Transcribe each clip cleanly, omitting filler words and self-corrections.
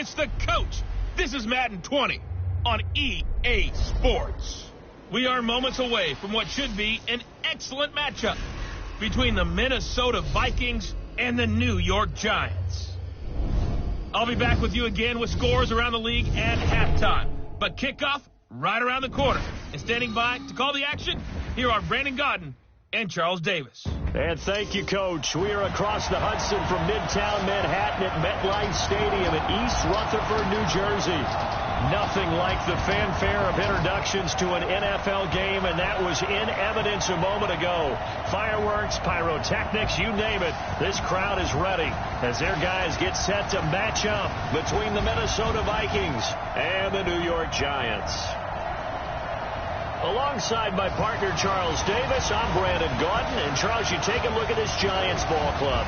It's the coach. This is Madden 20 on EA Sports. We are moments away from what should be an excellent matchup between the Minnesota Vikings and the New York Giants. I'll be back with you again with scores around the league at halftime. But kickoff right around the corner. And standing by to call the action, here are Brandon Godden and Charles Davis. And thank you, Coach. We are across the Hudson from Midtown Manhattan at MetLife Stadium in East Rutherford, New Jersey. Nothing like the fanfare of introductions to an NFL game, and that was in evidence a moment ago. Fireworks, pyrotechnics, you name it. This crowd is ready as their guys get set to match up between the Minnesota Vikings and the New York Giants. Alongside my partner, Charles Davis, I'm Brandon Godden. And, Charles, you take a look at this Giants ball club.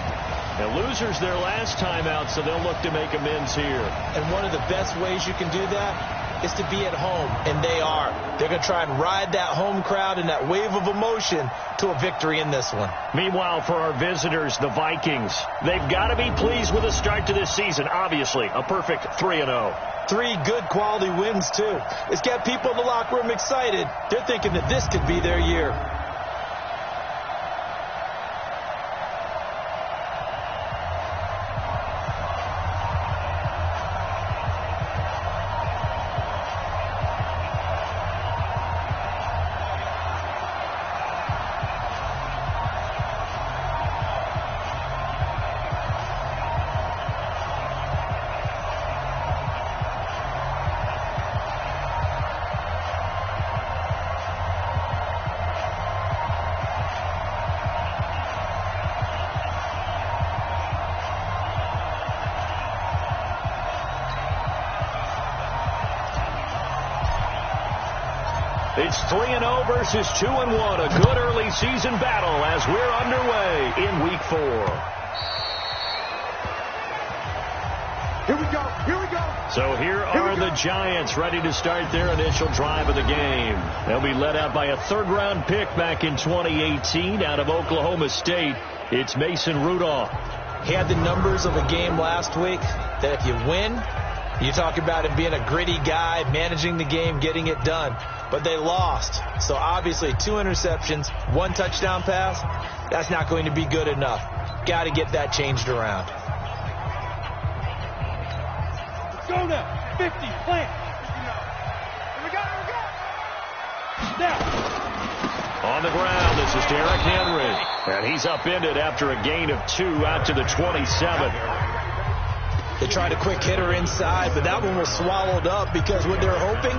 The losers their last time out, so they'll look to make amends here. And one of the best ways you can do that is to be at home, and they are. They're going to try and ride that home crowd and that wave of emotion to a victory in this one. Meanwhile, for our visitors, the Vikings, they've got to be pleased with the start to this season. Obviously, a perfect 3-0. 3 good quality wins, too. It's got people in the locker room excited. They're thinking that this could be their year. It's 3-0 versus 2-1. A good early season battle as we're underway in Week 4. Here we go. Here we go. So here are the Giants ready to start their initial drive of the game. They'll be led out by a third-round pick back in 2018 out of Oklahoma State. It's Mason Rudolph. He had the numbers of a game last week that if you win, you talk about him being a gritty guy, managing the game, getting it done. But they lost. So obviously 2 interceptions, 1 touchdown pass, that's not going to be good enough. Got to get that changed around. Let's go now. 50, plant. Here we go, here we go. Now. On the ground, this is Derrick Henry. And he's upended after a gain of 2 out to the 27. They tried a quick hitter inside, but that one was swallowed up because what they're hoping,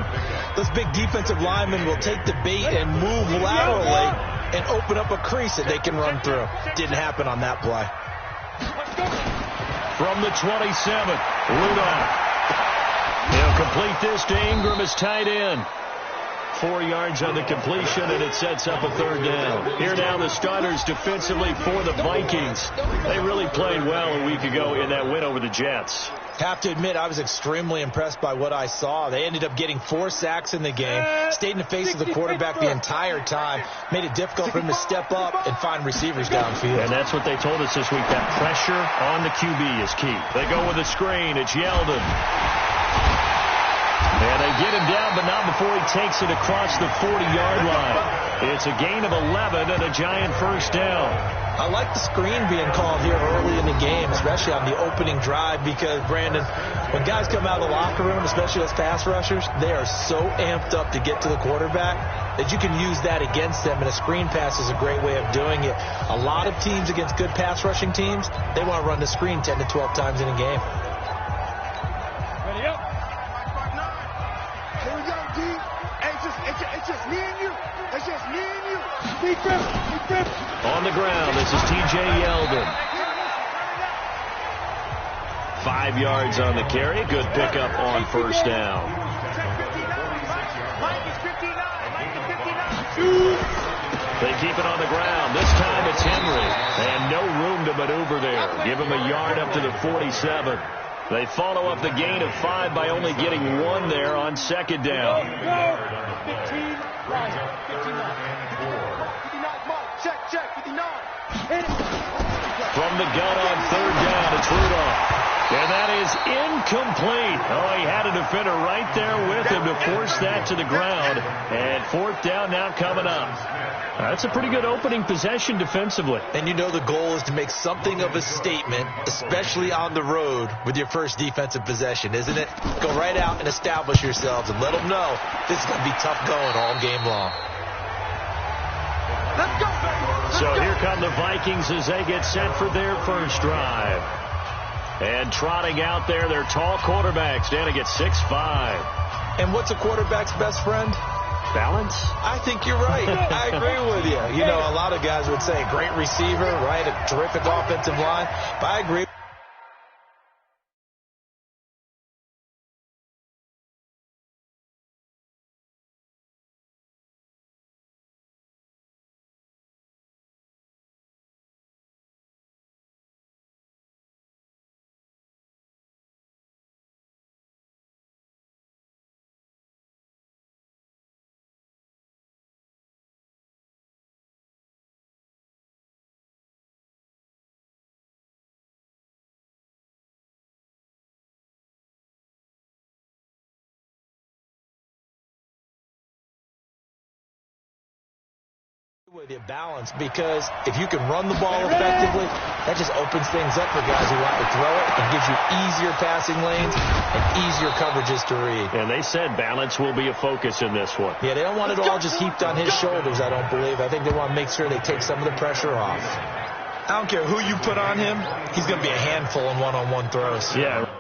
those big defensive linemen will take the bait and move laterally and open up a crease that they can run through. Didn't happen on that play. From the 27, Rudolph. He'll complete this to Ingram as tight end. 4 yards on the completion, and it sets up a third down. Here now the starters defensively for the Vikings. They really played well a week ago in that win over the Jets. Have to admit, I was extremely impressed by what I saw. They ended up getting 4 sacks in the game, stayed in the face of the quarterback the entire time, made it difficult for him to step up and find receivers downfield. And that's what they told us this week, that pressure on the QB is key. They go with a screen. It's Yeldon. And they get him down, but not before he takes it across the 40-yard line. It's a gain of 11 and a Giant first down. I like the screen being called here early in the game, especially on the opening drive, because, Brandon, when guys come out of the locker room, especially those pass rushers, they are so amped up to get to the quarterback that you can use that against them, and a screen pass is a great way of doing it. A lot of teams against good pass rushing teams, they want to run the screen 10 to 12 times in a game. Ready up. Here we go, D. It's just me and you. It's just me and you. Deep grip. On the ground, this is TJ Yeldon. 5 yards on the carry. Good pickup on first down. They keep it on the ground. This time it's Henry. And no room to maneuver there. Give him a yard up to the 47. They follow up the gain of 5 by only getting 1 there on second down. 15, right. 59. 59, mark. Check, 59. Hit it. From the gun on third down, it's Rudolph. And that is incomplete. Oh, he had a defender right there with him to force that to the ground. And fourth down now coming up. That's a pretty good opening possession defensively. And you know the goal is to make something of a statement, especially on the road with your first defensive possession, isn't it? Go right out and establish yourselves and let them know this is going to be tough going all game long. Let's go. So here come the Vikings as they get set for their first drive. And trotting out there, their tall quarterback standing at 6'5". And what's a quarterback's best friend? Balance? I think you're right. I agree with you. You know, a lot of guys would say great receiver, right? A terrific offensive line. But I agree. With your balance, because if you can run the ball effectively, that just opens things up for guys who want to throw it and gives you easier passing lanes and easier coverages to read. And they said balance will be a focus in this one. Yeah, they don't want it all just heaped on his shoulders, I don't believe. I think they want to make sure they take some of the pressure off. I don't care who you put on him, he's going to be a handful in one-on-one throws. Yeah.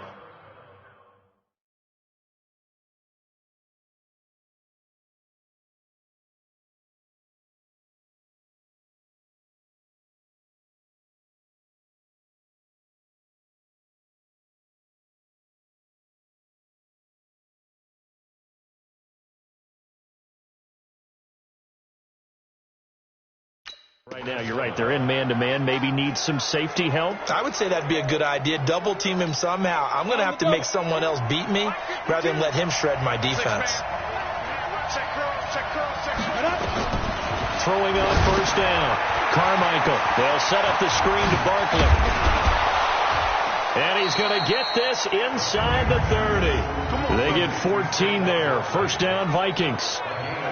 Right now, you're right. They're in man-to-man. Maybe need some safety help. I would say that'd be a good idea. Double team him somehow. I'm going to have to make someone else beat me rather than let him shred my defense. Throwing on first down. Carmichael. They'll set up the screen to Barkley. And he's going to get this inside the 30. They get 14 there. First down, Vikings.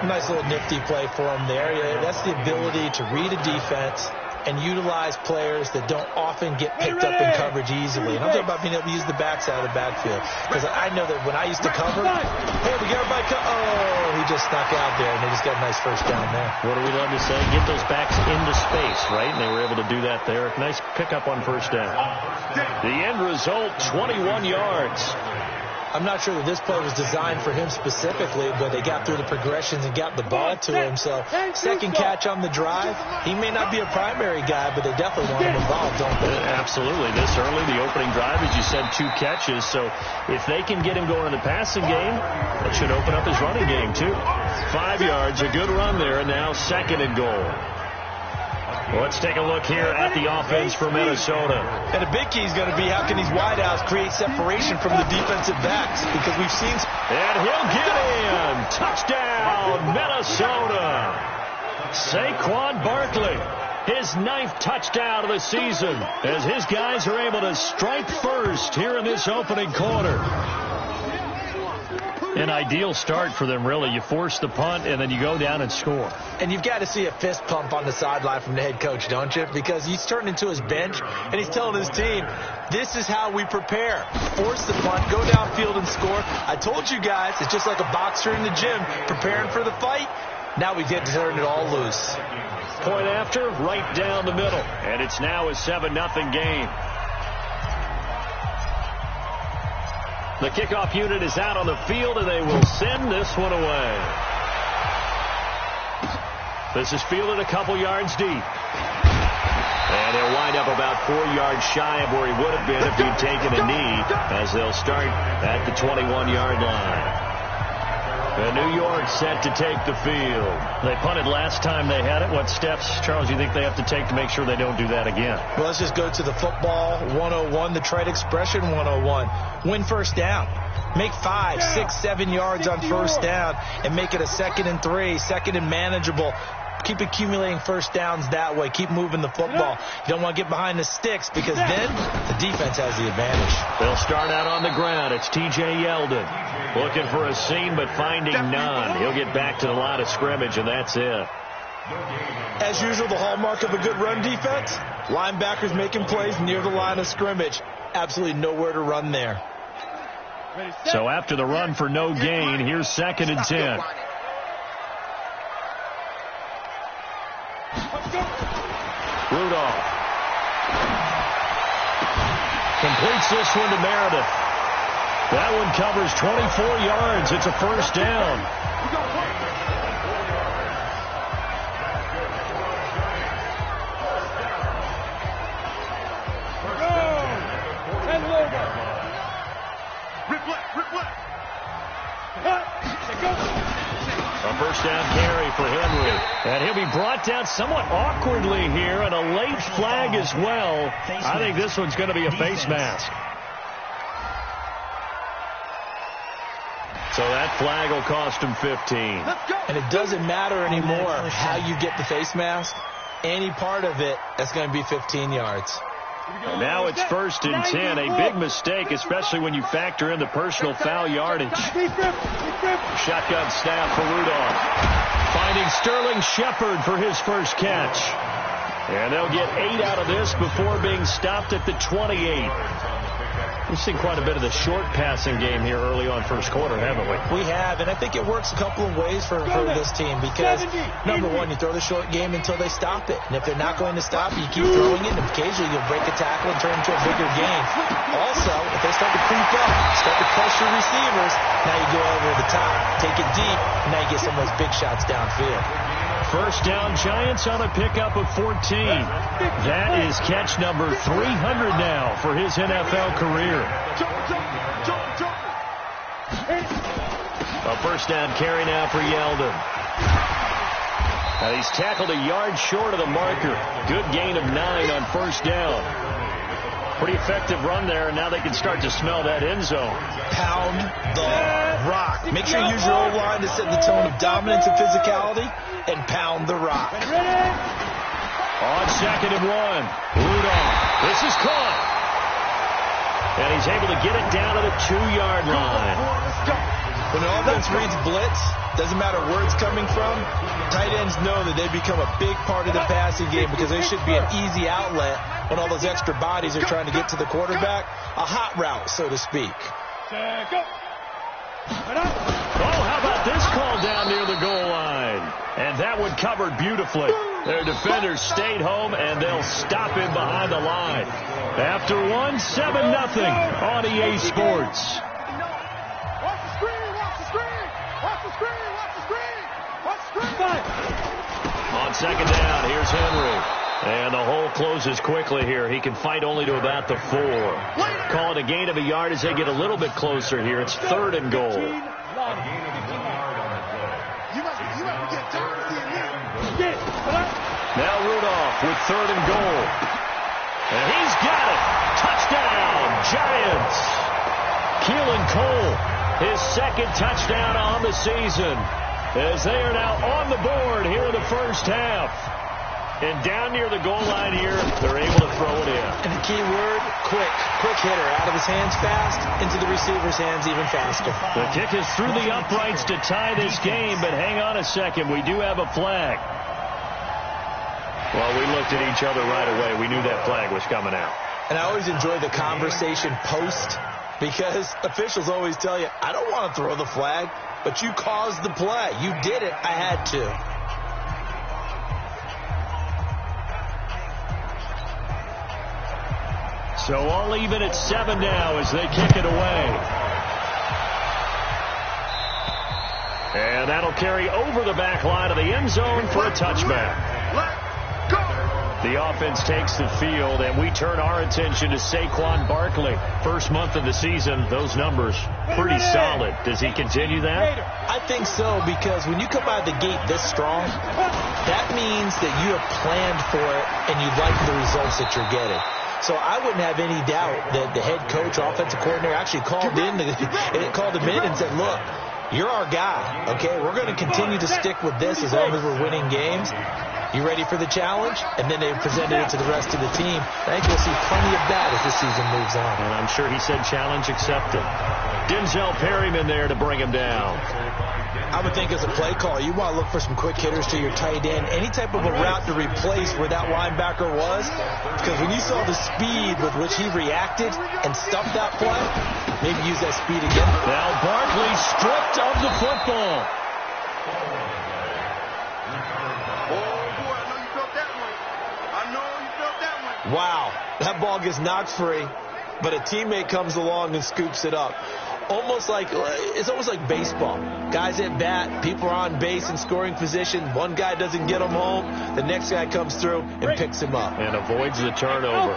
Nice little nifty play for him there. Yeah, that's the ability to read a defense and utilize players that don't often get picked up in coverage easily. And I'm talking about being able to use the backside of the backfield. Because I know that when I used to cover, hey, we get everybody oh, he just snuck out there, and they just got a nice first down there. What do we love to say? Get those backs into space, right? And they were able to do that there. Nice pickup on first down. The end result, 21 yards. I'm not sure that this play was designed for him specifically, but they got through the progressions and got the ball to him. So second catch on the drive. He may not be a primary guy, but they definitely want him involved, don't they? Absolutely. This early, the opening drive, as you said, 2 catches. So if they can get him going in the passing game, that should open up his running game too. 5 yards, a good run there, and now second and goal. Let's take a look here at the offense for Minnesota. And a big key is going to be how can these wideouts create separation from the defensive backs, because we've seen. And he'll get in. Touchdown, Minnesota. Saquon Barkley, his 9th touchdown of the season, as his guys are able to strike first here in this opening quarter. An ideal start for them, really. You force the punt, and then you go down and score. And you've got to see a fist pump on the sideline from the head coach, don't you? Because he's turned into his bench, and he's telling his team, this is how we prepare. Force the punt, go downfield and score. I told you guys, it's just like a boxer in the gym preparing for the fight. Now we get to turn it all loose. Point after, right down the middle. And it's now a 7-0 game. The kickoff unit is out on the field, and they will send this one away. This is fielded a couple yards deep. And he'll wind up about 4 yards shy of where he would have been if he'd taken a knee, as they'll start at the 21-yard line. And New York set to take the field. They punted last time they had it. What steps, Charles, do you think they have to take to make sure they don't do that again? Well, let's just go to the football 101, the trade expression 101. Win first down. Make 5, 6, 7 yards on first down and make it a 2nd and 3, second and manageable. Keep accumulating first downs that way. Keep moving the football. You don't want to get behind the sticks because then the defense has the advantage. They'll start out on the ground. It's TJ Yeldon looking for a seam but finding none. He'll get back to the line of scrimmage, and that's it. As usual, the hallmark of a good run defense, linebackers making plays near the line of scrimmage. Absolutely nowhere to run there. So after the run for no gain, here's 2nd and 10. Rudolph completes this one to Meredith. That one covers 24 yards. It's a first down. A first down carry for Henry. And he'll be brought down somewhat awkwardly here, and a late flag as well. I think this one's going to be a face mask. So that flag will cost him 15. And it doesn't matter anymore how you get the face mask. Any part of it, that's going to be 15 yards. And now it's 1st and 10. A big mistake, especially when you factor in the personal foul yardage. Shotgun snap for Rudolph. Finding Sterling Shepard for his first catch. And they'll get 8 out of this before being stopped at the 28. We've seen quite a bit of the short passing game here early on first quarter, haven't we? We have, and I think it works a couple of ways for this team because, number one, you throw the short game until they stop it. And if they're not going to stop it, you keep throwing it, and occasionally you'll break a tackle and turn into a bigger game. Also, if they start to creep up, start to pressure receivers, now you go over the top, take it deep, and now you get some of those big shots downfield. First down, Giants on a pickup of 14. That is catch number 300 now for his NFL career. A first down carry now for Yeldon. Now he's tackled a yard short of the marker. Good gain of 9 on first down. Pretty effective run there, and now they can start to smell that end zone. Pound the rock. Make sure you use your O-line to set the tone of dominance and physicality, and pound the rock. On 2nd and 1, Rudolph. This is caught. And he's able to get it down to the 2-yard line. When an offense reads blitz, doesn't matter where it's coming from, tight ends know that they become a big part of the passing game because they should be an easy outlet when all those extra bodies are trying to get to the quarterback. A hot route, so to speak. Oh, how about this call down near the goal line? And that one covered beautifully. Their defenders stayed home, and they'll stop him behind the line. After one, 7-0 on EA Sports. Watch the screen, watch the screen, watch the screen, watch the screen, watch the screen. On 2nd down, here's Henry. And the hole closes quickly here. He can fight only to about the 4. Call it a gain of a yard as they get a little bit closer here. It's 3rd and goal. Now Rudolph with 3rd and goal. And he's got it. Touchdown, Giants. Keelan Cole, his 2nd touchdown on the season, as they are now on the board here in the first half. And down near the goal line here, they're able to throw it in. And the key word, quick. Quick hitter. Out of his hands fast, into the receiver's hands even faster. The kick is through the uprights to tie this game, but hang on a second. We do have a flag. Well, we looked at each other right away. We knew that flag was coming out. And I always enjoy the conversation post because officials always tell you, I don't want to throw the flag, but you caused the play. You did it. I had to. So all even at 7 now as they kick it away. And that'll carry over the back line of the end zone for a touchback. The offense takes the field, and we turn our attention to Saquon Barkley. First month of the season, those numbers pretty solid. Does he continue that? I think so, because when you come out of the gate this strong, that means that you have planned for it and you like the results that you're getting. So I wouldn't have any doubt that the head coach, offensive coordinator, actually called him in and said, look, you're our guy, okay? We're going to continue to stick with this as long as we're winning games. You ready for the challenge? And then they presented it to the rest of the team. I think we'll see plenty of that as this season moves on. And I'm sure he said challenge accepted. Denzel Perryman there to bring him down. I would think as a play caller, you want to look for some quick hitters to your tight end. Any type of a route to replace where that linebacker was. Because when you saw the speed with which he reacted and stuffed that play, maybe use that speed again. Now Barkley stripped of the football. Wow, that ball gets knocked free, but a teammate comes along and scoops it up. It's almost like baseball. Guys at bat, people are on base in scoring position. One guy doesn't get him home. The next guy comes through and picks him up. And avoids the turnover.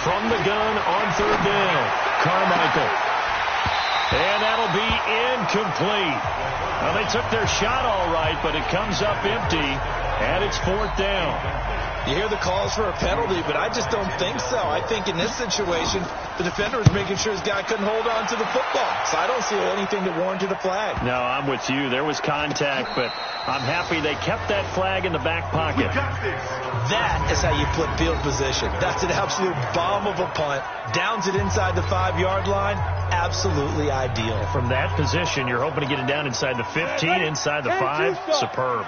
From the gun on third down, Carmichael. And that'll be incomplete. Well, they took their shot all right, but it comes up empty, and it's fourth down. You hear the calls for a penalty, but I just don't think so. I think in this situation, the defender was making sure his guy couldn't hold on to the football. So I don't see anything that warranted a flag. No, I'm with you. There was contact, but I'm happy they kept that flag in the back pocket. That is how you flip field position. That's an absolute bomb of a punt. Downs it inside the 5-yard line. Absolutely ideal. From that position, you're hoping to get it down inside the 15, inside the 5. Superb.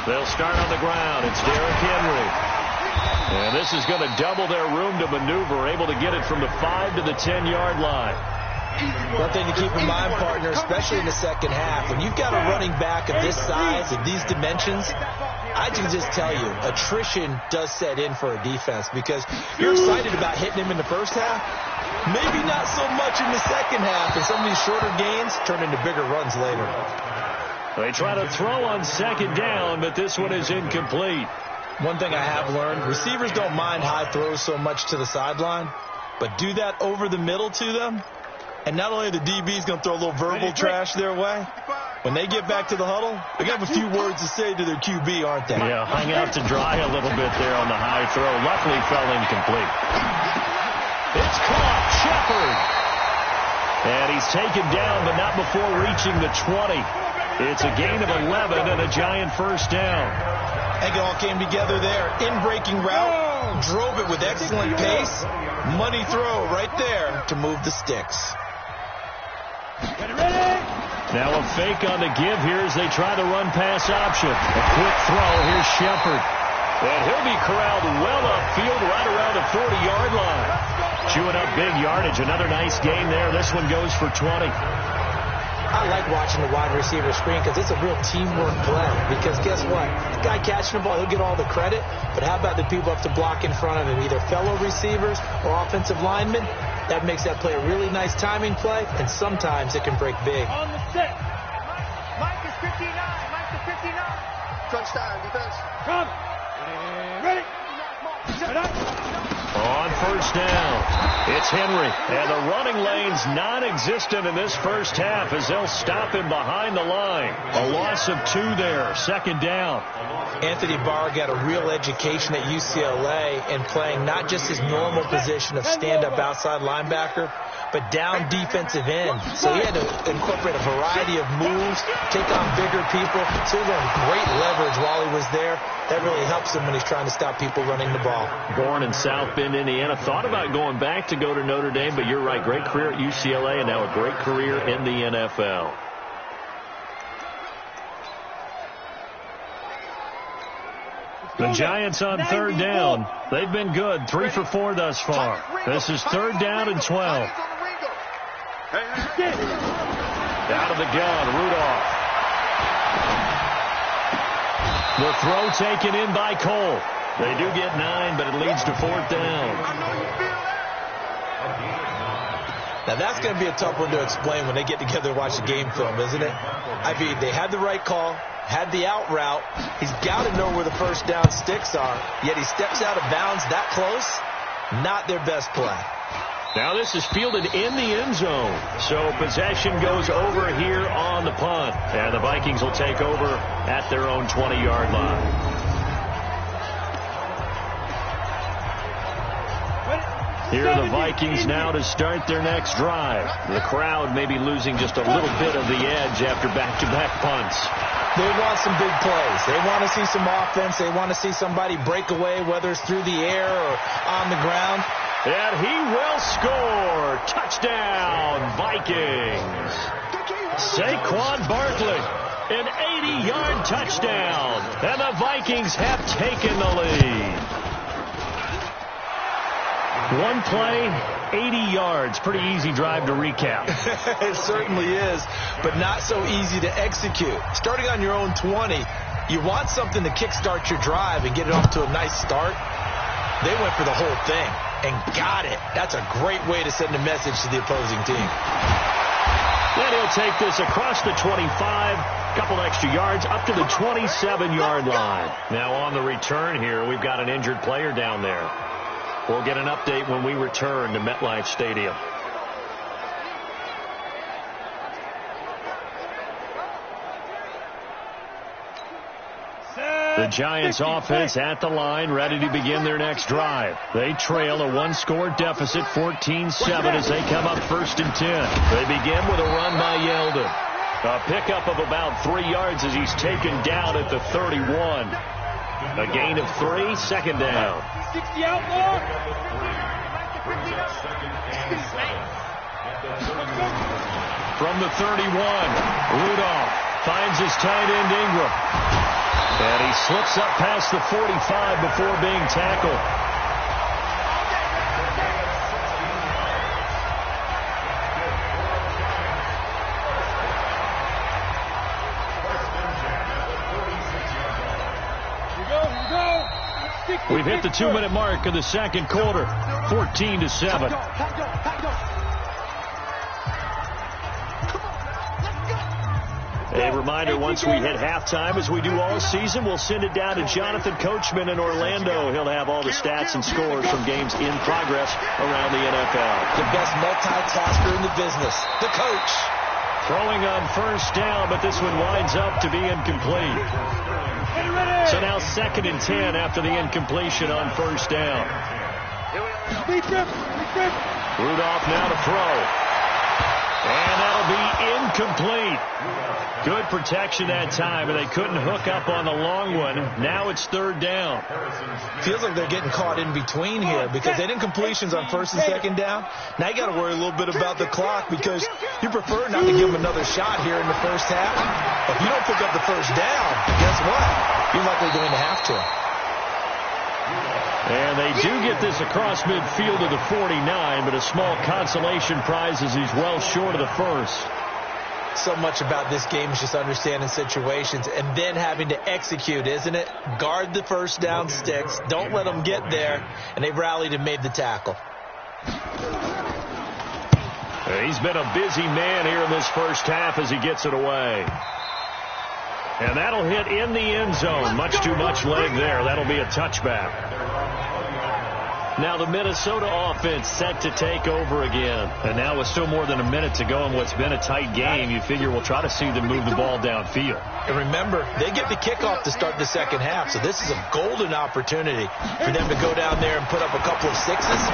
They'll start on the ground. It's Derrick Henry. And this is going to double their room to maneuver, able to get it from the 5 to the 10-yard line. One thing to keep in mind, partner, especially in the second half, when you've got a running back of this size, of these dimensions, I can just tell you, attrition does set in for a defense because you're excited about hitting him in the first half. Maybe not so much in the second half, and some of these shorter gains turn into bigger runs later. They try to throw on second down, but this one is incomplete. One thing I have learned, receivers don't mind high throws so much to the sideline, but do that over the middle to them, and not only are the DBs going to throw a little verbal trash their way, when they get back to the huddle, they have a few words to say to their QB, aren't they? Yeah, hung out to dry a little bit there on the high throw. Luckily fell incomplete. It's caught. Shepard. And he's taken down, but not before reaching the 20. It's a gain of 11 and a giant first down. I think it all came together there. In-breaking route, drove it with excellent pace. Money throw right there to move the sticks. Now a fake on the give here as they try the run-pass option. A quick throw. Here's Shepard. And he'll be corralled well upfield right around the 40-yard line. Chewing up big yardage. Another nice gain there. This one goes for 20. I like watching the wide receiver screen because it's a real teamwork play. Because guess what? The guy catching the ball, he'll get all the credit. But how about the people have to block in front of him, either fellow receivers or offensive linemen? That makes that play a really nice timing play, and sometimes it can break big. On the set. Mike is 59. Mike is 59. Crunch time, defense. Come. Ready. On first down, it's Henry. And the running lane's non-existent in this first half as they'll stop him behind the line. A loss of 2 there. Second down. Anthony Barr got a real education at UCLA in playing not just his normal position of stand-up outside linebacker, but down defensive end. So he had to incorporate a variety of moves, take on bigger people. So he learned great leverage while he was there. That really helps him when he's trying to stop people running the ball. Born in South Bend, Indiana. Thought about going back to go to Notre Dame, but you're right. Great career at UCLA and now a great career in the NFL. The Giants on third down. They've been good. 3 for 4 thus far. This is third down and 12. Out of the gun, Rudolph. The throw taken in by Cole. They do get 9, but it leads to fourth down. Now, that's going to be a tough one to explain when they get together and watch the game film, isn't it? I mean, they had the right call, had the out route. He's got to know where the first down sticks are, yet he steps out of bounds that close. Not their best play. Now this is fielded in the end zone. So possession goes over here on the punt. And the Vikings will take over at their own 20-yard line. Here are the Vikings now to start their next drive. The crowd may be losing just a little bit of the edge after back-to-back punts. They want some big plays. They want to see some offense. They want to see somebody break away, whether it's through the air or on the ground. And he will score. Touchdown, Vikings. Saquon Barkley, an 80-yard touchdown. And the Vikings have taken the lead. One play, 80 yards. Pretty easy drive to recap. It certainly is, but not so easy to execute. Starting on your own 20, you want something to kickstart your drive and get it off to a nice start. They went for the whole thing and got it. That's a great way to send a message to the opposing team. Then he'll take this across the 25, couple extra yards, up to the 27-yard line. Now on the return here, we've got an injured player down there. We'll get an update when we return to MetLife Stadium. The Giants offense at the line, ready to begin their next drive. They trail a one-score deficit, 14-7, as they come up 1st and 10. They begin with a run by Yeldon. A pickup of about 3 yards as he's taken down at the 31. A gain of 3, second down. 60 out more. From the 31, Rudolph finds his tight end Ingram. And he slips up past the 45 before being tackled. We've hit the 2-minute mark of the second quarter, 14-7. A reminder, once we hit halftime, as we do all season, we'll send it down to Jonathan Coachman in Orlando. He'll have all the stats and scores from games in progress around the NFL. The best multitasker in the business, the coach. Throwing on first down, but this one winds up to be incomplete. So now 2nd and 10 after the incompletion on first down. Rudolph now to throw. And that'll be incomplete. Good protection that time, and they couldn't hook up on the long one. Now it's 3rd down. Feels like they're getting caught in between here because they did incompletions on 1st and 2nd down. Now you got to worry a little bit about the clock because you prefer not to give them another shot here in the first half. If you don't pick up the first down, guess what? You're likely going to have to. And they do get this across midfield to the 49, but a small consolation prize as he's well short of the first. So much about this game is just understanding situations and then having to execute, isn't it? Guard the first down sticks. Don't let them get there. And they've rallied and made the tackle. He's been a busy man here in this first half as he gets it away. And that'll hit in the end zone. Much too much leg there. That'll be a touchback. Now the Minnesota offense set to take over again. And now with still more than a minute to go in what's been a tight game, you figure we'll try to see them move the ball downfield. And remember, they get the kickoff to start the second half, so this is a golden opportunity for them to go down there and put up a couple of sixes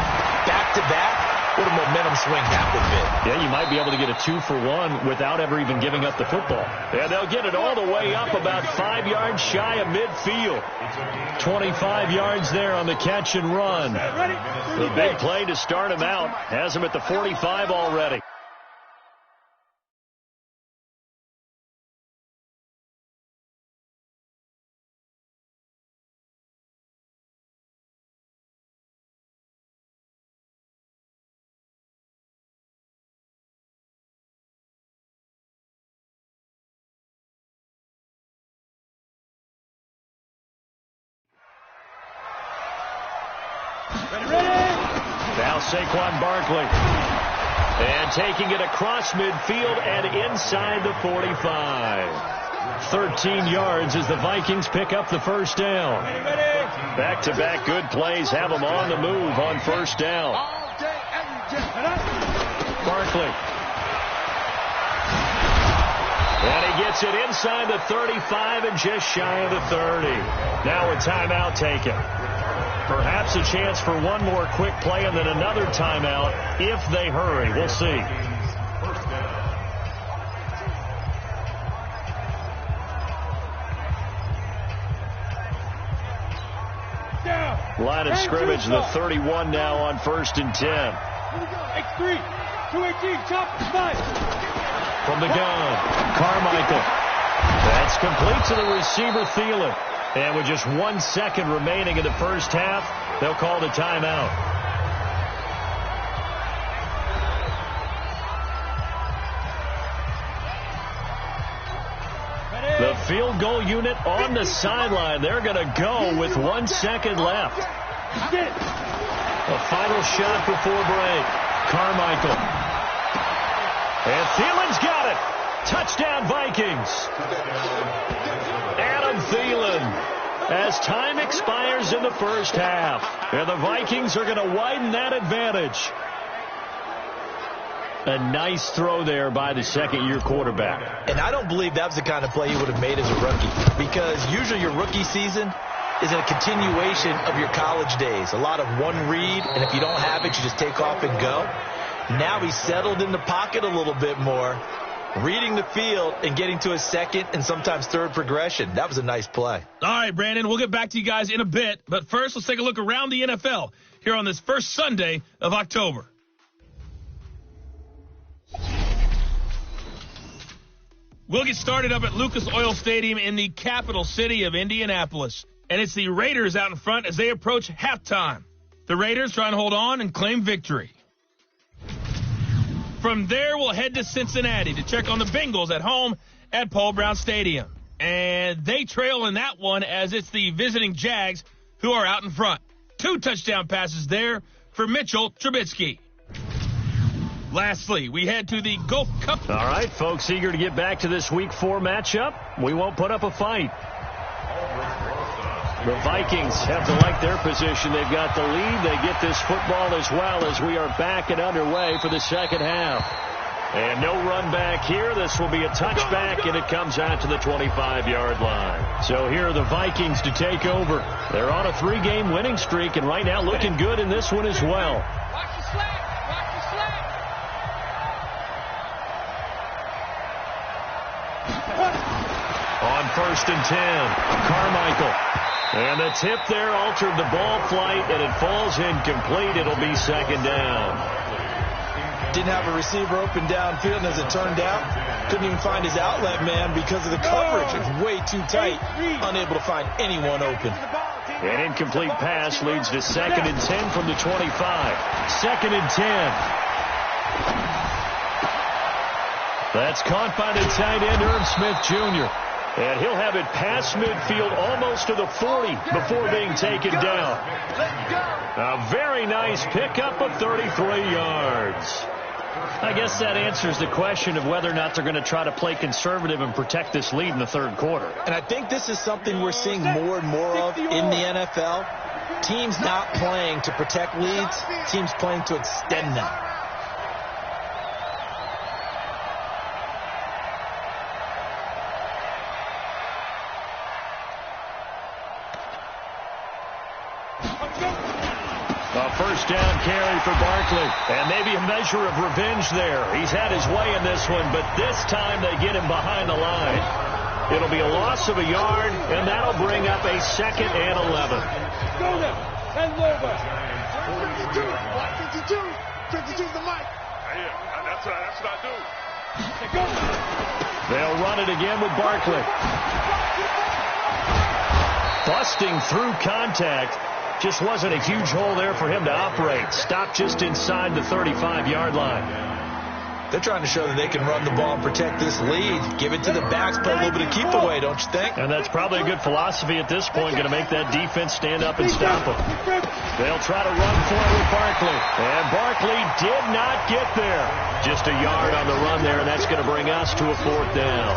back-to-back. What a momentum swing that would be. Yeah, you might be able to get a 2-for-1 without ever even giving up the football. And they'll get it all the way up about 5 yards shy of midfield. 25 yards there on the catch and run. The big play to start him out has him at the 45 already. Now Saquon Barkley. And taking it across midfield and inside the 45. 13 yards as the Vikings pick up the first down. Back-to-back good plays have them on the move on first down. Barkley. And he gets it inside the 35 and just shy of the 30. Now a timeout taken. Perhaps a chance for one more quick play and then another timeout if they hurry. We'll see. Line of scrimmage, the 31 now on 1st and 10. X3, 218, chop, 5. From the gun, Carmichael. That's complete to the receiver, Thielen. And with just 1 second remaining in the first half, they'll call the timeout. The field goal unit on the sideline. They're going to go with 1 second left. A final shot before break. Carmichael. And Thielen's got it. Touchdown, Vikings. Adam Thielen as time expires in the first half. And the Vikings are going to widen that advantage. A nice throw there by the second-year quarterback. And I don't believe that was the kind of play he would have made as a rookie, because usually your rookie season is a continuation of your college days. A lot of one read, and if you don't have it, you just take off and go. Now he's settled in the pocket a little bit more, reading the field and getting to his second and sometimes third progression. That was a nice play. All right, Brandon, we'll get back to you guys in a bit. But first, let's take a look around the NFL here on this first Sunday of October. We'll get started up at Lucas Oil Stadium in the capital city of Indianapolis. And it's the Raiders out in front as they approach halftime. The Raiders trying to hold on and claim victory. From there, we'll head to Cincinnati to check on the Bengals at home at Paul Brown Stadium. And they trail in that one as it's the visiting Jags who are out in front. 2 touchdown passes there for Mitchell Trubisky. Lastly, we head to the Gulf Cup. All right, folks, eager to get back to this Week 4 matchup. We won't put up a fight. The Vikings have to like their position. They've got the lead. They get this football as well as we are back and underway for the second half. And no run back here. This will be a touchback, and it comes out to the 25-yard line. So here are the Vikings to take over. They're on a 3-game winning streak, and right now looking good in this one as well. Watch the slack. Watch the slack. On 1st and 10, Carmichael. And the tip there altered the ball flight, and it falls incomplete. It'll be second down. Didn't have a receiver open downfield, and as it turned out, couldn't even find his outlet man because of the coverage. It's way too tight, unable to find anyone open. An incomplete pass leads to 2nd and 10 from the 25. 2nd and 10. That's caught by the tight end, Irv Smith Jr. And he'll have it past midfield almost to the 40 before being taken down. A very nice pickup of 33 yards. I guess that answers the question of whether or not they're going to try to play conservative and protect this lead in the third quarter. And I think this is something we're seeing more and more of in the NFL. Teams not playing to protect leads, teams playing to extend them. A first down carry for Barkley. And maybe a measure of revenge there. He's had his way in this one, but this time they get him behind the line. It'll be a loss of a yard, and that'll bring up a 2nd and 11. Go there. And over. 52. 52's the mic. Yeah, that's what I do. They'll run it again with Barkley. Busting through contact. Just wasn't a huge hole there for him to operate. Stopped just inside the 35-yard line. They're trying to show that they can run the ball and protect this lead. Give it to the backs, put a little bit of keep away, don't you think? And that's probably a good philosophy at this point, going to make that defense stand up and stop them. They'll try to run for it with Barkley. And Barkley did not get there. Just a yard on the run there, and that's going to bring us to a 4th down.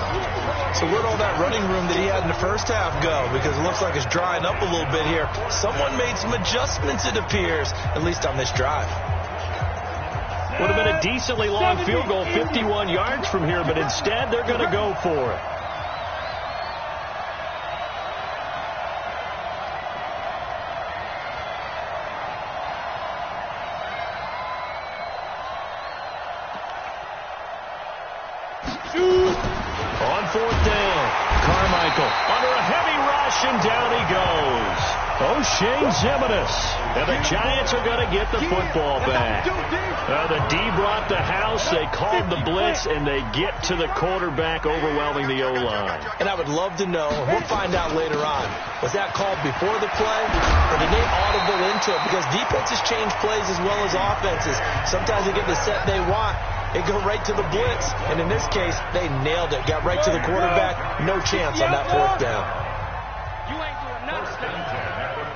So where'd all that running room that he had in the first half go? Because it looks like it's drying up a little bit here. Someone made some adjustments, it appears, at least on this drive. Would have been a decently long field goal, 51 yards from here, but instead they're going to go for it. On fourth down, Carmichael under a heavy rush, and down he goes. O'Shane Zimenez. And the Giants are going to get the football back. The D brought the house. They called the blitz, and they get to the quarterback, overwhelming the O-line. And I would love to know, we'll find out later on, was that called before the play, or did they audible into it? Because defenses change plays as well as offenses. Sometimes they get the set they want. They go right to the blitz. And in this case, they nailed it. Got right to the quarterback. No chance on that fourth down. You ain't doing nothing.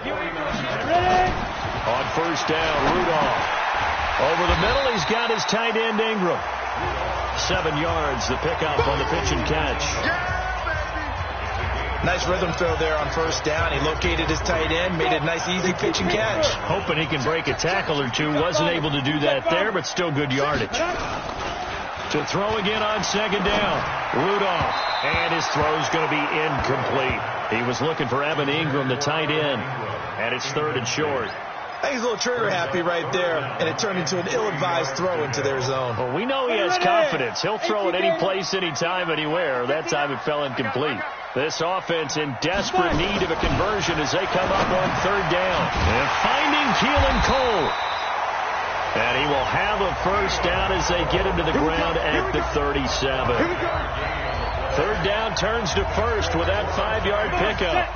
You ain't doing shit. On first down, Rudolph. Over the middle, he's got his tight end, Ingram. 7 yards, the pickup on the pitch and catch. Nice rhythm throw there on first down. He located his tight end, made a nice, easy pitch and catch. Hoping he can break a tackle or two. Wasn't able to do that there, but still good yardage. To throw again on second down, Rudolph. And his throw's going to be incomplete. He was looking for Evan Ingram, the tight end. And it's 3rd and short. I think he's a little trigger happy right there, and it turned into an ill-advised throw into their zone. Well, we know he has confidence. He'll throw it any place, anytime, anywhere. That time it fell incomplete. This offense in desperate need of a conversion as they come up on 3rd down. And finding Keelan Cole. And he will have a first down as they get him to the ground at the 37. 3rd down turns to first with that 5-yard pickup.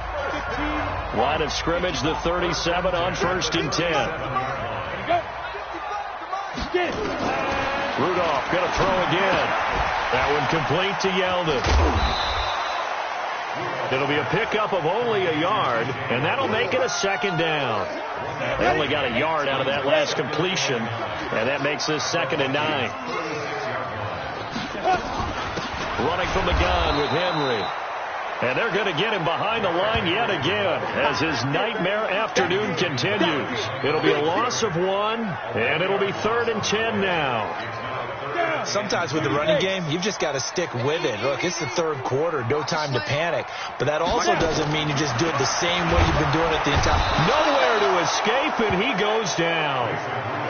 Line of scrimmage, the 37 on 1st and 10. Rudolph going to throw again. That one complete to Yeldon. It'll be a pickup of only a yard, and that'll make it a 2nd down. They only got a yard out of that last completion, and that makes this 2nd and 9. Running from the gun with Henry. And they're going to get him behind the line yet again as his nightmare afternoon continues. It'll be a loss of 1, and it'll be 3rd and 10 now. Sometimes with the running game, you've just got to stick with it. Look, it's the 3rd quarter, no time to panic. But that also doesn't mean you just do it the same way you've been doing it the entire time. Nowhere to escape, and he goes down.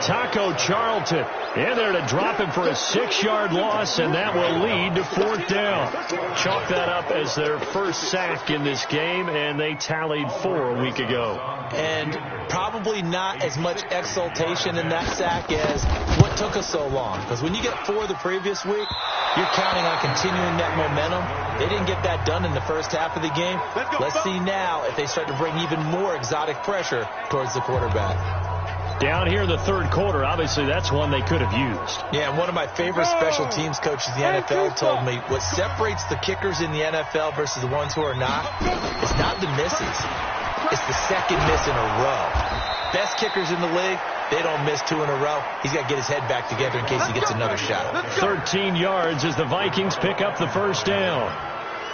Taco Charlton in there to drop him for a 6-yard loss, and that will lead to 4th down. Chalk that up as their first sack in this game, and they tallied 4 a week ago. And probably not as much exultation in that sack as what took us so long. Because when you get 4 the previous week, you're counting on continuing that momentum. They didn't get that done in the first half of the game. Let's see now if they start to bring even more exotic pressure towards the quarterback. Down here in the 3rd quarter, obviously that's one they could have used. Yeah, and one of my favorite special teams coaches in the NFL told me what separates the kickers in the NFL versus the ones who are not, it's not the misses. It's the 2nd miss in a row. Best kickers in the league, they don't miss 2 in a row. He's got to get his head back together in case he gets another shot. 13 yards as the Vikings pick up the first down.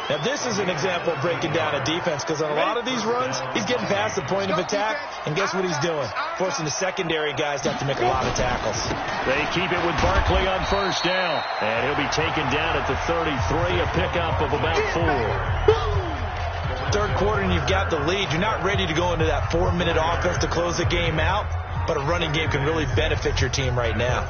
Now, this is an example of breaking down a defense because on a lot of these runs, he's getting past the point of attack, and guess what he's doing? Forcing the secondary guys to have to make a lot of tackles. They keep it with Barkley on first down, and he'll be taken down at the 33, a pickup of about 4. 3rd quarter, and you've got the lead. You're not ready to go into that 4-minute offense to close the game out, but a running game can really benefit your team right now.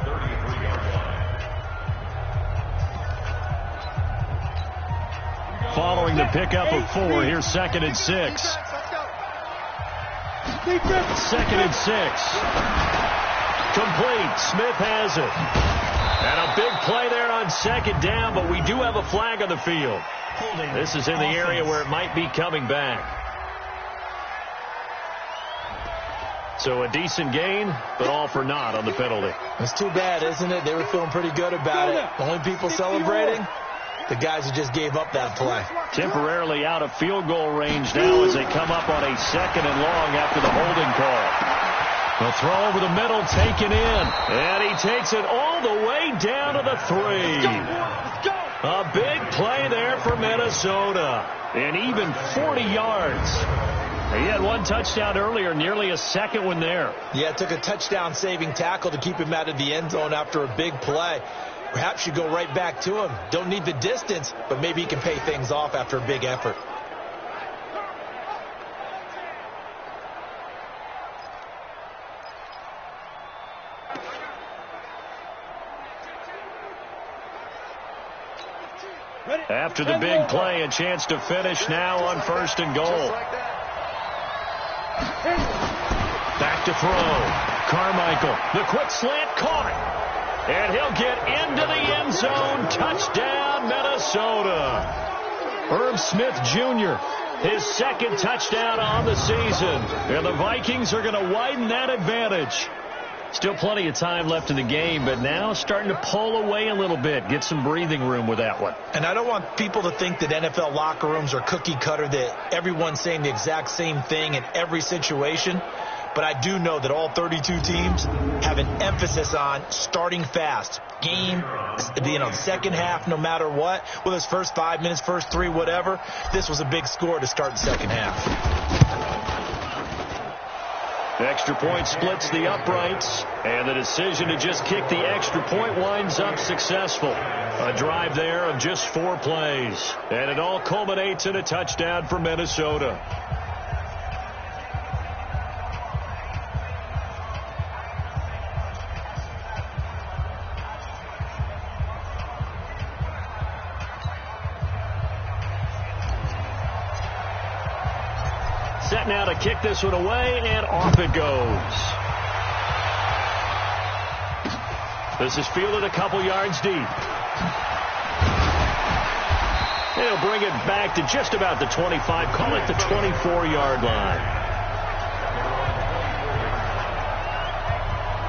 Following the pickup of 4, here's 2nd and 6. 2nd and 6. Complete. Smith has it. And a big play there on 2nd down, but we do have a flag on the field. This is in the area where it might be coming back. So a decent gain, but all for naught on the penalty. It's too bad, isn't it? They were feeling pretty good about it. The only people celebrating, the guys who just gave up that play. Temporarily out of field goal range now as they come up on a 2nd and long after the holding call. The throw over the middle taken in. And he takes it all the way down to the 3. A big play there for Minnesota. And even 40 yards. He had 1 touchdown earlier, nearly a 2nd one there. Yeah, it took a touchdown-saving tackle to keep him out of the end zone after a big play. Perhaps you go right back to him. Don't need the distance, but maybe he can pay things off after a big effort. After the big play, a chance to finish now on 1st and goal. Back to throw. Carmichael, the quick slant caught. And he'll get into the end zone. Touchdown, Minnesota. Herb Smith Jr., his 2nd touchdown on the season. And the Vikings are going to widen that advantage. Still plenty of time left in the game, but now starting to pull away a little bit. Get some breathing room with that one. And I don't want people to think that NFL locker rooms are cookie cutter, that everyone's saying the exact same thing in every situation. But I do know that all 32 teams have an emphasis on starting fast. Game, second half, no matter what. Whether it's first 5 minutes, first 3, whatever. This was a big score to start the second half. Extra point splits the uprights, and the decision to just kick the extra point winds up successful. A drive there of just 4 plays, and it all culminates in a touchdown for Minnesota. Set now to kick this one away, and off it goes. This is fielded a couple yards deep. They'll bring it back to just about the 25, call it the 24-yard line.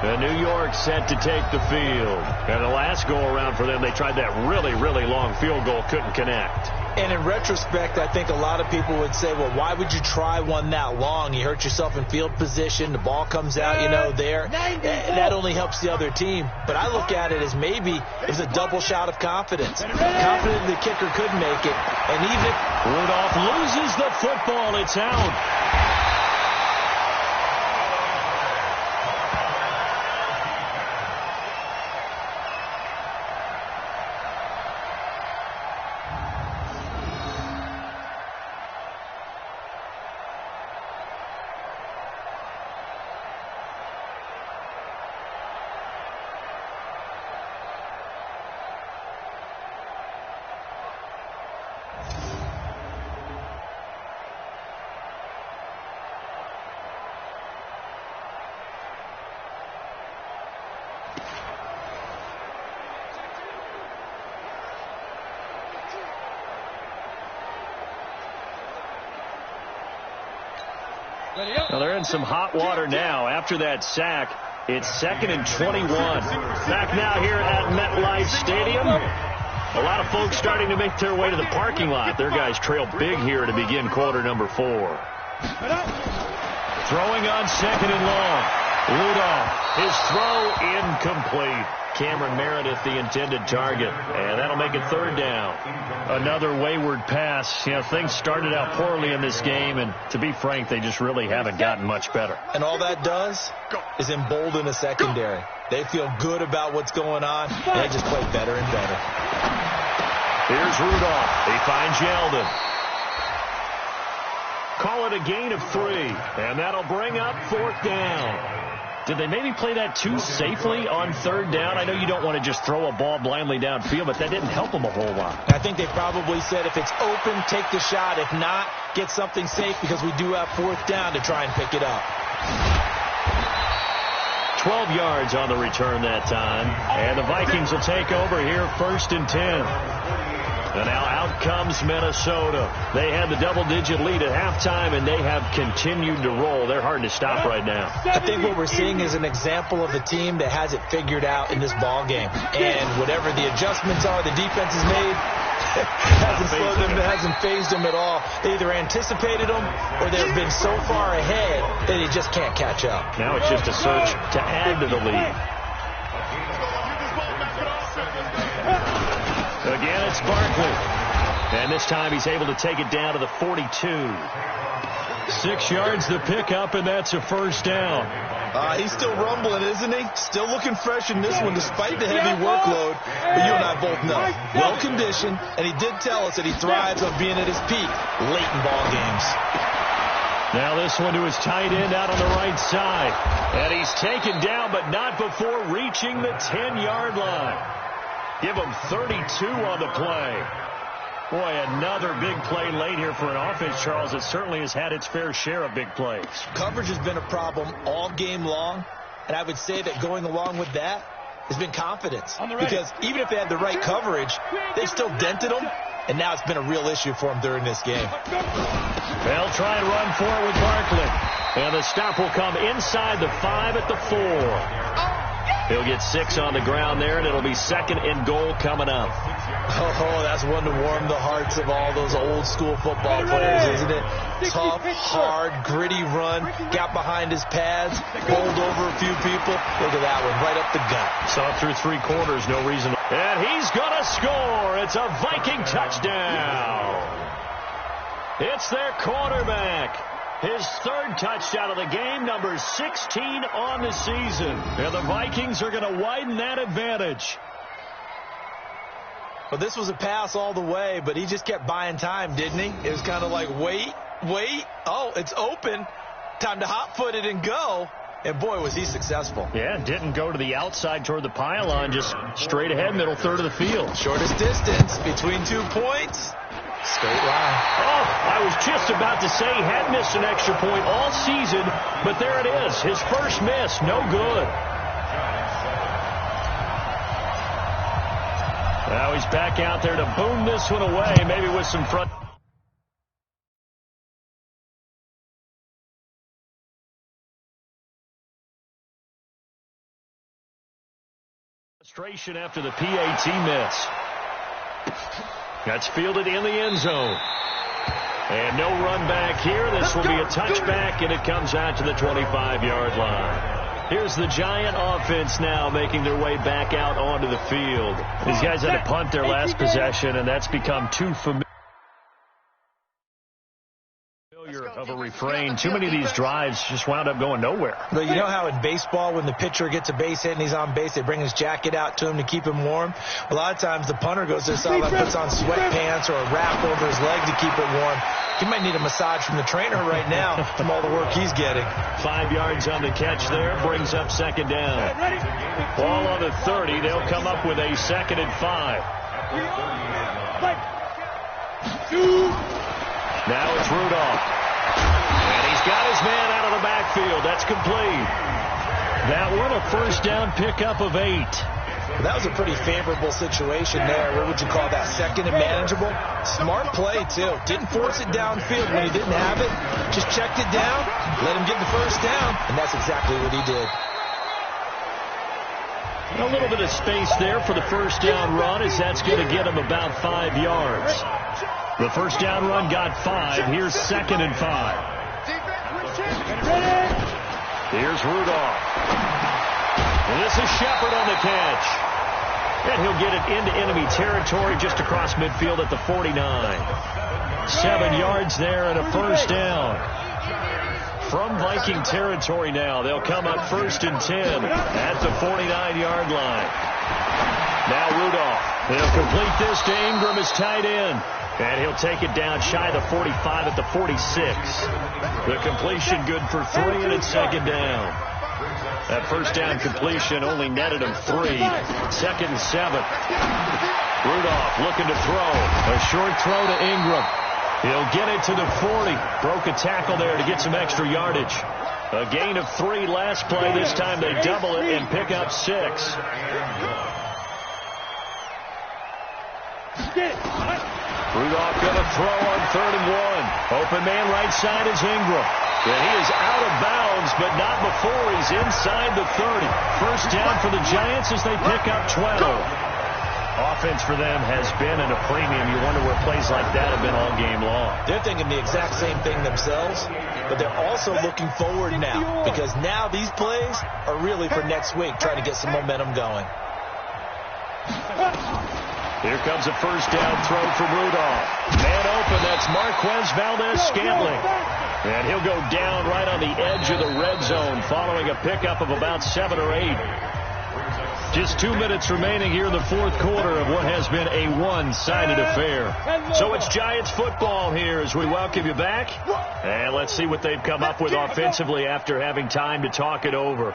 And New York set to take the field. And the last go-around for them, they tried that really, really long field goal, couldn't connect. And in retrospect, I think a lot of people would say, well, why would you try one that long? You hurt yourself in field position. The ball comes out, there. That only helps the other team. But I look at it as maybe it was a double shot of confidence. Confident the kicker could make it. And even if Rudolph loses the football, it's out. Well, they're in some hot water now. After that sack, it's 2nd and 21. Back now here at MetLife Stadium. A lot of folks starting to make their way to the parking lot. Their guys trail big here to begin quarter number 4. Throwing on 2nd and long. Rudolph, his throw incomplete. Cameron Meredith, the intended target. And that'll make it 3rd down. Another wayward pass. Things started out poorly in this game, and to be frank, they just really haven't gotten much better. And all that does is embolden the secondary. They feel good about what's going on, and they just play better and better. Here's Rudolph. He finds Yeldon. Call it a gain of 3, and that'll bring up 4th down. Did they maybe play that too safely on 3rd down? I know you don't want to just throw a ball blindly downfield, but that didn't help them a whole lot. I think they probably said if it's open, take the shot. If not, get something safe because we do have 4th down to try and pick it up. 12 yards on the return that time. And the Vikings will take over here 1st and 10. And now out comes Minnesota. They had the double-digit lead at halftime, and they have continued to roll. They're hard to stop right now. I think what we're seeing is an example of a team that has it figured out in this ball game. And whatever the adjustments are, the defense has made, hasn't slowed them, hasn't phased them at all. They either anticipated them or they've been so far ahead that they just can't catch up. Now it's just a search to add to the lead. Again, it's Barkley. And this time he's able to take it down to the 42. 6 yards the pickup, and that's a 1st down. He's still rumbling, isn't he? Still looking fresh in this one despite the heavy workload. But you and I both know, well-conditioned, and he did tell us that he thrives on being at his peak late in ball games. Now this one to his tight end out on the right side. And he's taken down, but not before reaching the 10-yard line. Give him 32 on the play. Boy, another big play late here for an offense, Charles, that certainly has had its fair share of big plays. Coverage has been a problem all game long, and I would say that going along with that has been confidence. Because even if they had the right coverage, they still dented them, and now it's been a real issue for them during this game. They'll try and run forward with Barkley. And the stop will come inside the 5 at the 4. He'll get 6 on the ground there, and it'll be 2nd and goal coming up. Oh, that's one to warm the hearts of all those old-school football players, isn't it? Tough, hard, gritty run, got behind his pads, bowled over a few people. Look at that one, right up the gut. Saw it through 3 quarters, no reason. And he's going to score. It's a Viking touchdown. It's their quarterback. His 3rd touchdown of the game, number 16 on the season. And the Vikings are going to widen that advantage. Well, this was a pass all the way, but he just kept buying time, didn't he? It was kind of like, wait. Oh, it's open. Time to hot-foot it and go. And, boy, was he successful. Yeah, didn't go to the outside toward the pylon, just straight ahead, middle third of the field. Shortest distance between 2 points. Straight line. Oh, I was just about to say he had missed an extra point all season, but there it is. His first miss, no good. Now he's back out there to boom this one away, maybe with some front. Frustration after the PAT miss. That's fielded in the end zone. And no run back here. This will be a touchback, and it comes out to the 25-yard line. Here's the Giant offense now making their way back out onto the field. These guys had to punt their last possession, and that's become too familiar of a refrain. Too many of these drives just wound up going nowhere. But you know how in baseball, when the pitcher gets a base hit and he's on base, they bring his jacket out to him to keep him warm? A lot of times the punter goes to the sideline, puts on sweatpants or a wrap over his leg to keep it warm. He might need a massage from the trainer right now from all the work he's getting. 5 yards on the catch there, brings up 2nd down. Ball on the 30. They'll come up with a 2nd and 5. Now it's Rudolph. And he's got his man out of the backfield. That's complete. That one a first down pickup of 8. That was a pretty favorable situation there. What would you call that? 2nd and manageable? Smart play, too. Didn't force it downfield when he didn't have it. Just checked it down, let him get the first down, and that's exactly what he did. A little bit of space there for the first down run, as that's going to get him about 5 yards. The first down run got 5. Here's 2nd and 5. Here's Rudolph. And this is Shepard on the catch. And he'll get it into enemy territory just across midfield at the 49. 7 yards there and a first down. From Viking territory now, they'll come up 1st and 10 at the 49-yard line. Now Rudolph. They'll complete this to Ingram as tight end. And he'll take it down shy of the 45 at the 46. The completion good for 3, and it's 2nd down. That first down completion only netted him 3. 2nd and 7. Rudolph looking to throw. A short throw to Ingram. He'll get it to the 40. Broke a tackle there to get some extra yardage. A gain of 3 last play. This time they double it and pick up 6. Rudolph going to throw on 3rd and 1. Open man right side is Ingram. And he is out of bounds, but not before he's inside the 30. First down for the Giants as they pick up 12. Offense for them has been at a premium. You wonder where plays like that have been all game long. They're thinking the exact same thing themselves, but they're also looking forward now, because now these plays are really for next week, trying to get some momentum going. Here comes a first down throw from Rudolph. Man open, that's Marquez Valdez-Scantling. And he'll go down right on the edge of the red zone following a pickup of about 7 or 8. Just 2 minutes remaining here in the 4th quarter of what has been a one-sided affair. So it's Giants football here as we welcome you back. And let's see what they've come up with offensively after having time to talk it over.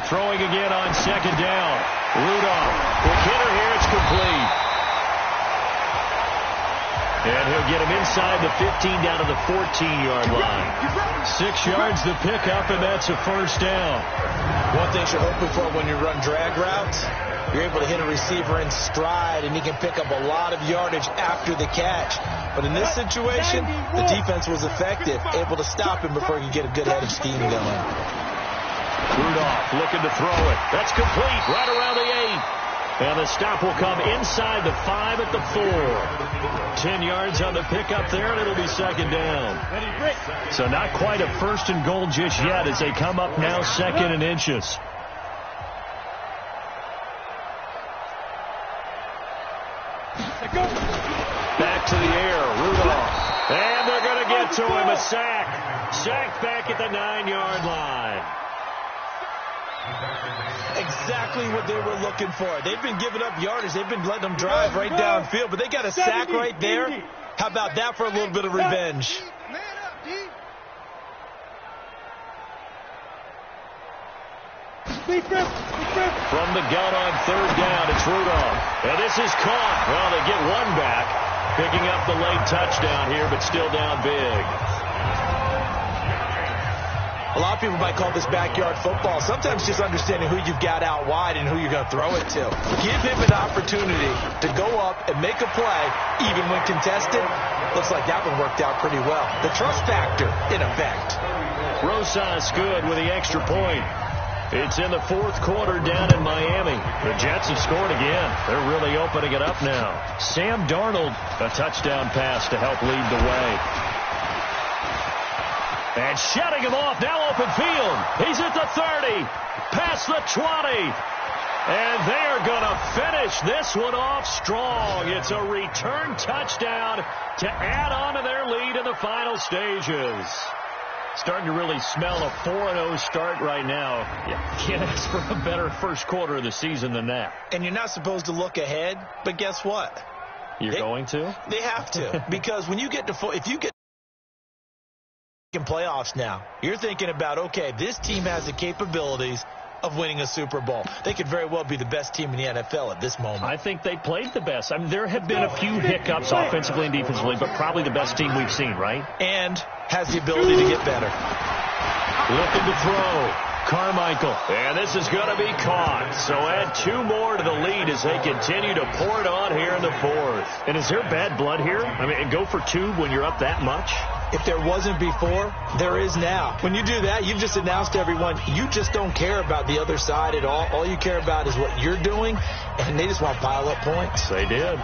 Throwing again on 2nd down. Rudolph, quick hitter here, it's complete. And he'll get him inside the 15 down to the 14-yard line. 6 yards to pick up, and that's a first down. One thing you're hoping for when you run drag routes, you're able to hit a receiver in stride, and he can pick up a lot of yardage after the catch. But in this situation, the defense was effective, able to stop him before he could get a good head of steam going. Rudolph looking to throw it. That's complete right around the 8. And the stop will come inside the 5 at the 4. 10 yards on the pickup there, and it'll be second down. So not quite a first and goal just yet as they come up now second and inches. Back to the air, Rudolph. And they're going to get to him, a sack. Sack back at the 9-yard line. Exactly what they were looking for. They've been giving up yardage. They've been letting them drive right downfield, but they got a sack right there. How about that for a little bit of revenge? From the gun on third down, it's Rudolph. And this is caught. Well, they get one back, picking up the late touchdown here, but still down big. A lot of people might call this backyard football. Sometimes just understanding who you've got out wide and who you're going to throw it to. Give him an opportunity to go up and make a play, even when contested. Looks like that one worked out pretty well. The trust factor in effect. Rosas good with the extra point. It's in the fourth quarter down in Miami. The Jets have scored again. They're really opening it up now. Sam Darnold, a touchdown pass to help lead the way. And shutting him off, now open field. He's at the 30, past the 20. And they are going to finish this one off strong. It's a return touchdown to add on to their lead in the final stages. Starting to really smell a 4-0 start right now. You can't ask for a better first quarter of the season than that. And you're not supposed to look ahead, but guess what? You're going to? They have to. Because when you get to if you get in playoffs now, you're thinking about, okay, this team has the capabilities of winning a Super Bowl. They could very well be the best team in the NFL at this moment. I think they played the best. I mean, there have been a few hiccups offensively and defensively, but probably the best team we've seen, right? And has the ability to get better. Looking to throw. Carmichael. And this is going to be caught. So add 2 more to the lead as they continue to pour it on here in the fourth. And is there bad blood here? I mean, go for 2 when you're up that much? If there wasn't before, there is now. When you do that, you've just announced to everyone, you just don't care about the other side at all. All you care about is what you're doing, and they just want to pile up points. They did.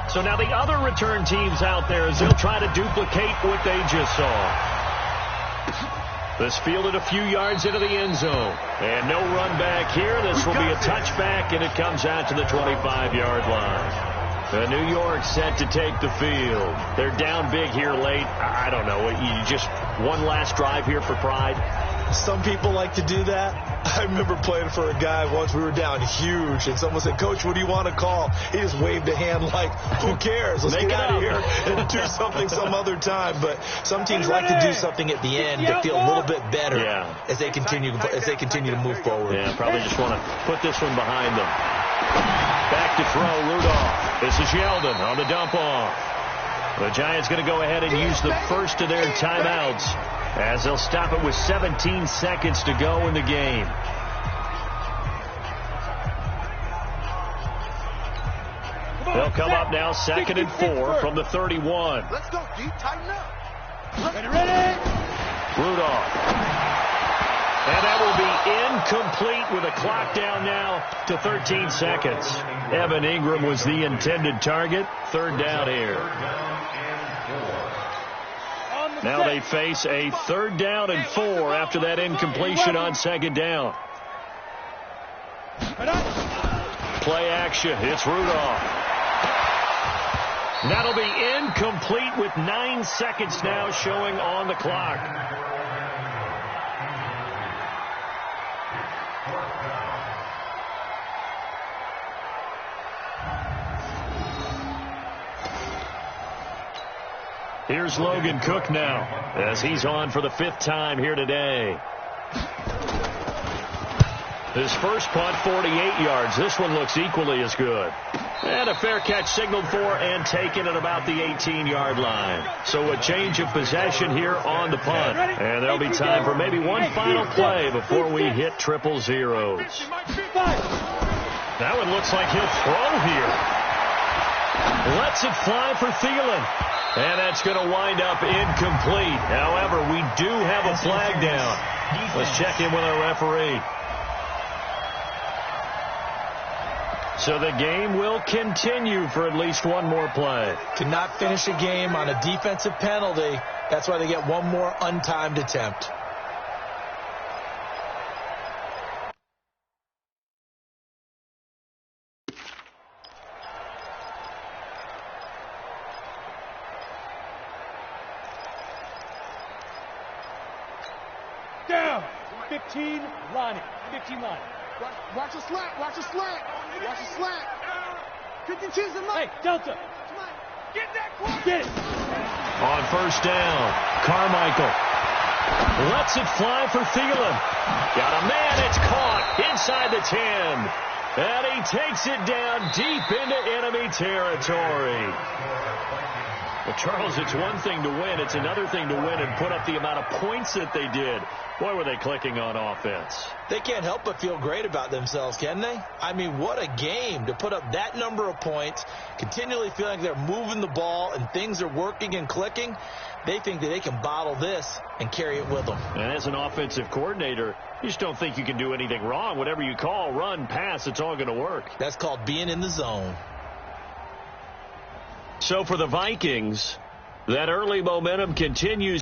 So now the other return teams out there as they'll try to duplicate what they just saw. This fielded a few yards into the end zone. And no run back here. This will be a touchback, and it comes out to the 25-yard line. New York set to take the field. They're down big here late. I don't know. You just one last drive here for pride. Some people like to do that. I remember playing for a guy once. We were down huge, and someone said, "Coach, what do you want to call?" He just waved a hand like, "Who cares? Let's get out of here and do something some other time." But some teams like to do something at the end to feel a little bit better as they continue to move forward. Yeah, probably just want to put this one behind them. Back to throw, Rudolph. This is Yeldon on the dump off. The Giants going to go ahead and use the first of their timeouts as they'll stop it with 17 seconds to go in the game. They'll come up now, 2nd and 4 from the 31. Let's go, D. Tighten up. Ready? Rudolph. And that will be incomplete with a clock down now to 13 seconds. Evan Ingram was the intended target. 3rd down here. Now they face a 3rd down and 4 after that incompletion on 2nd down. Play action. It's Rudolph. That'll be incomplete with 9 seconds now showing on the clock. Here's Logan Cook now as he's on for the 5th time here today. His first punt, 48 yards. This one looks equally as good. And a fair catch signaled for and taken at about the 18-yard line. So a change of possession here on the punt. And there'll be time for maybe one final play before we hit triple zeros. That one looks like he'll throw here. Lets it fly for Thielen. And that's going to wind up incomplete. However, we do have a flag down. Let's check in with our referee. So the game will continue for at least one more play. Could not finish a game on a defensive penalty. That's why they get one more untimed attempt. Down. 15 line. 15 line. Watch the slant. Watch the slant. Watch the slant. 52's the line. Hey, Delta. Come on. Get that quarter. Get it. On first down, Carmichael lets it fly for Thielen. Got a man. It's caught inside the 10. And he takes it down deep into enemy territory. Well, Charles, it's one thing to win. It's another thing to win and put up the amount of points that they did. Boy, were they clicking on offense. They can't help but feel great about themselves, can they? I mean, what a game to put up that number of points, continually feeling like they're moving the ball and things are working and clicking. They think that they can bottle this and carry it with them. And as an offensive coordinator, you just don't think you can do anything wrong. Whatever you call, run, pass, it's all going to work. That's called being in the zone. So for the Vikings, that early momentum continues.